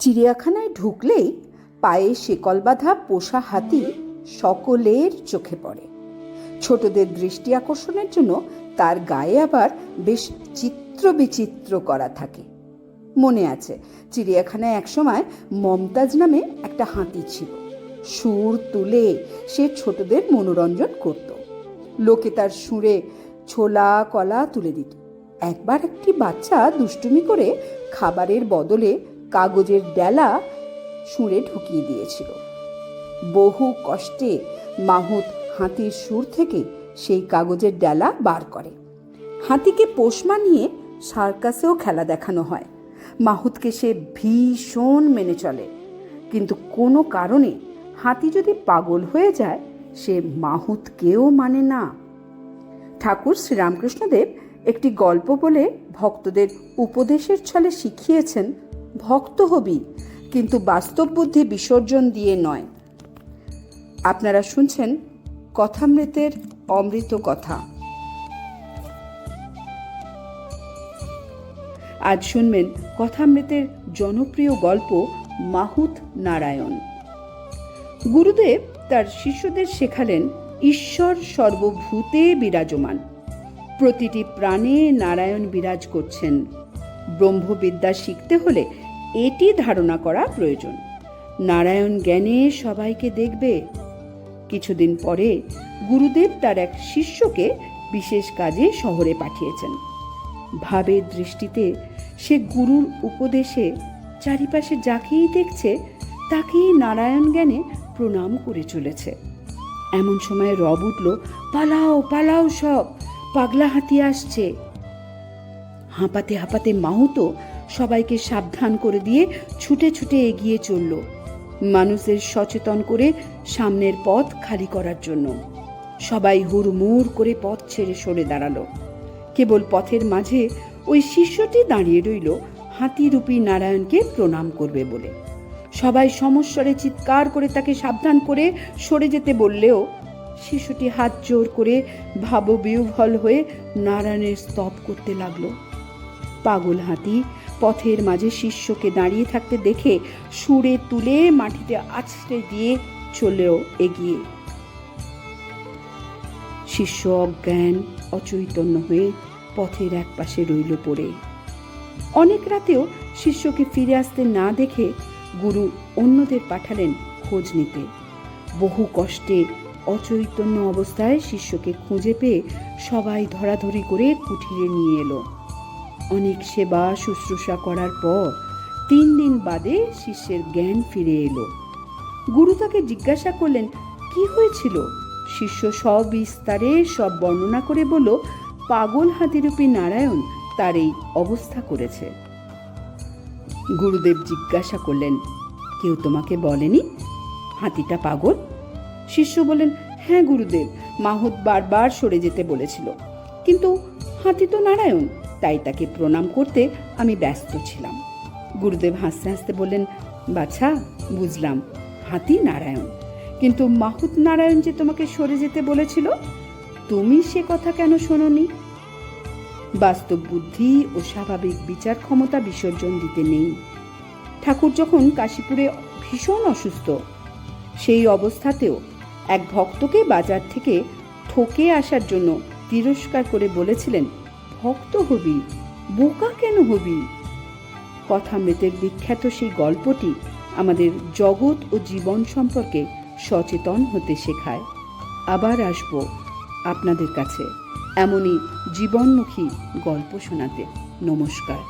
চিড়িয়াখানায় ঢুকলেই পায়ে শেকল বাঁধা পোষা হাতি সকলের চোখে পড়ে। ছোটদের দৃষ্টি আকর্ষণের জন্য তার গায়ে আবার বেশ চিত্র বিচিত্র করা থাকে। মনে আছে, চিড়িয়াখানায় একসময় মমতাজ নামে একটা হাতি ছিল। সুর তুলে সে ছোটদের মনোরঞ্জন করত। লোকে তার সুরে ছোলা কলা তুলে দিত। একবার একটি বাচ্চা দুষ্টুমি করে খাবারের বদলে কাগজের ডেলা সুরে ঢুকিয়ে দিয়েছিল। বহু কষ্টে মাহুত হাতির সুর থেকে সেই কাগজের ডেলা বার করে। হাতিকে পোষ মানিয়ে সার্কাসেও খেলা দেখানো হয়। মাহুতকে সে ভীষণ মেনে চলে, কিন্তু কোনো কারণে হাতি যদি পাগল হয়ে যায় সে মাহুতকেও মানে না। ঠাকুর শ্রীরামকৃষ্ণদেব একটি গল্প বলে ভক্তদের উপদেশের ছলে শিখিয়েছেন, ভক্ত হবি কিন্তু বাস্তব বুদ্ধি বিসর্জন দিয়ে নয়। আপনারা শুনছেন কথামৃতের অমৃত কথা। আজ শুনবেন কথামৃতের জনপ্রিয় গল্প মাহুত নারায়ণ। গুরুদেব তার শিষ্যদের শেখালেন ঈশ্বর সর্বভূতে বিরাজমান, প্রতিটি প্রাণে নারায়ণ বিরাজ করছেন। ব্রহ্মবিদ্যা শিখতে হলে এটি ধারণা করা প্রয়োজন, নারায়ণ জ্ঞানে সবাইকে দেখবে। কিছুদিন পরে গুরুদেব তার এক শিষ্যকে বিশেষ কাজে শহরে পাঠিয়েছেন। ভাবের দৃষ্টিতে সে গুরুর উপদেশে চারিপাশে যাকেই দেখছে তাকেই নারায়ণ জ্ঞানে প্রণাম করে চলেছে। এমন সময় রব উঠল, পালাও পালাও সব, পাগলা হাতি আসছে। হাঁপাতে হাঁপাতে মাহুতো সবাইকে সাবধান করে দিয়ে ছুটে ছুটে এগিয়ে চলল, মানুষদের সচেতন করে সামনের পথ খালি করার জন্য। সবাই হুড়মুড় করে পথ ছেড়ে সরে দাঁড়ালো। কেবল পথের মাঝে ওই শিষ্যটি দাঁড়িয়ে রইল হাতিরূপী নারায়ণকে প্রণাম করবে বলে। সবাই সমস্বরে চিৎকার করে তাকে সাবধান করে সরে যেতে বললেও শিশুটি হাত জোর করে ভাববিহ্বল হয়ে নারায়ণের স্তব করতে লাগলো। পাগল হাতি পথের মাঝে শিষ্যকে দাঁড়িয়ে থাকতে দেখে সুরে তুলে মাটিতে আছড়ে দিয়ে চলেও এগিয়ে। শিষ্য অজ্ঞান অচৈতন্য হয়ে পথের এক পাশে রইল পড়ে। অনেক রাতেও শিষ্যকে ফিরে আসতে না দেখে গুরু অন্যদের পাঠালেন খোঁজ নিতে। বহু কষ্টে অচৈতন্য অবস্থায় শিষ্যকে খুঁজে পেয়ে সবাই ধরাধরি করে কুঠিরে নিয়ে এলো। অনেক সেবা শুশ্রূষা করার পর 3 দিন বাদে শিষ্যের জ্ঞান ফিরে এলো। গুরু তাকে জিজ্ঞাসা করলেন কি হয়েছিল। শিষ্য সবিস্তারে সব বর্ণনা করে বলল, পাগল হাতিরূপী নারায়ণ তার এই অবস্থা করেছে। গুরুদেব জিজ্ঞাসা করলেন, কেউ তোমাকে বলেনি হাতিটা পাগল? শিষ্য বললেন, হ্যাঁ গুরুদেব, মাহুত বারবার সরে যেতে বলেছিল, কিন্তু হাতি তো নারায়ণ, তাই তাকে প্রণাম করতে আমি ব্যস্ত ছিলাম। গুরুদেব হাসতে হাসতে বললেন, বাছা বুঝলাম হাতি নারায়ণ, কিন্তু মাহুত নারায়ণ যে তোমাকে সরে যেতে বলেছিল, তুমি সে কথা কেন শোনোনি? বাস্তব বুদ্ধি ও স্বাভাবিক বিচার ক্ষমতা বিসর্জন দিতে নেই। ঠাকুর যখন কাশীপুরে ভীষণ অসুস্থ, সেই অবস্থাতেও এক ভক্তকে বাজার থেকে ঠকে আসার জন্য তিরস্কার করে বলেছিলেন, ভক্ত হবি, বোকা কেন হবি? কথামৃতের বিখ্যাত সেই গল্পটি আমাদের জগৎ ও জীবন সম্পর্কে সচেতন হতে শেখায়। আবার আসব আপনাদের কাছে এমনই জীবনমুখী গল্প শোনাতে। নমস্কার।